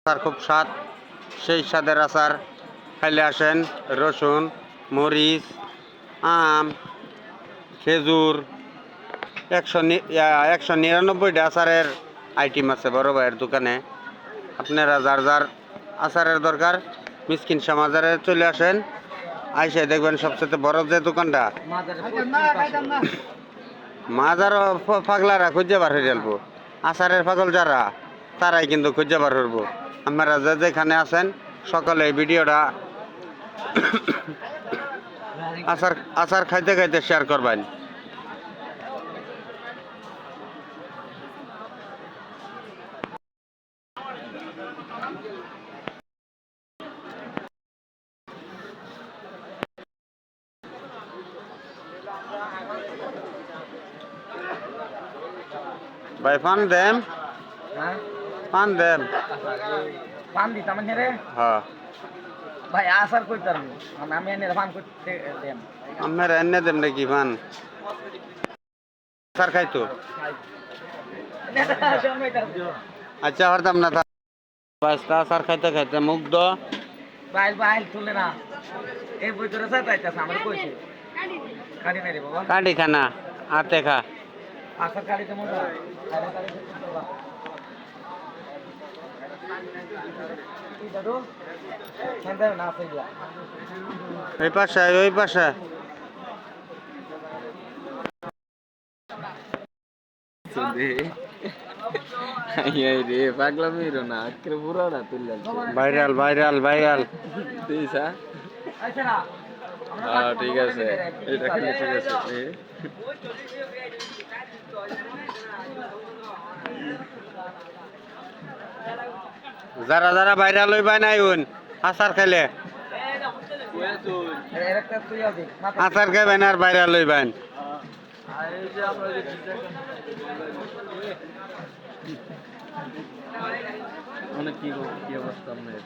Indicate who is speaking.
Speaker 1: আচার খুব স্বাদ, সেই স্বাদের আচার খাইলে আসেন। রসুন, মরিচ, আম, খেজুর, 199টা আচারের আইটেম আছে বড় ভাইয়ের দোকানে। আপনারা যার যার আচারের দরকার মিসকিন সমাজারে চলে আসেন। আইসে দেখবেন সবচেয়ে বড় যে দোকানটা মাজার পাগলারা খুঁজে বার হয়ে যাবো। আচারের পাগল যারা তারাই কিন্তু খুঁজে বার করবো। আপনারা যে যেখানে আছেন সকলে এই ভিডিওটা আচার আচার খাইতে খাইতে শেয়ার করবেন। ভাই পান দেম, পান দেম।
Speaker 2: পান দিতাম রে
Speaker 1: হ্যাঁ
Speaker 2: ভাই আসার কইতার আমি এনে পান করতে দেন
Speaker 1: আপনারা এনে দেম নাকি পান? আচার খাইতো আচ্ছা হরতাম না আচার খাইতে খাইতে মুগ্ধ।
Speaker 2: বাইল বাইল তুলে না এই ভিতরে যাইতাছে আমরা কইছে কাটি নাই রে বাবা
Speaker 1: কাটি খানা আতে খা।
Speaker 2: আসার কাটিতে মজা
Speaker 1: ওই পাশে ওই পাশে
Speaker 3: রে পাগলামি রো না আজকে পুরোটা তুললাম
Speaker 1: ভাইরাল ভাইরাল ভাইরাল।
Speaker 3: দিছা হ্যাঁ ঠিক আছে এটা খেলে ঠিক আছে
Speaker 1: যারা যারা ভাইরাল হইবা নাই উন আচার খাইলে আচার খাইবেন আর ভাইরাল হইবেন।
Speaker 3: অনেক কি অবস্থা আপনার?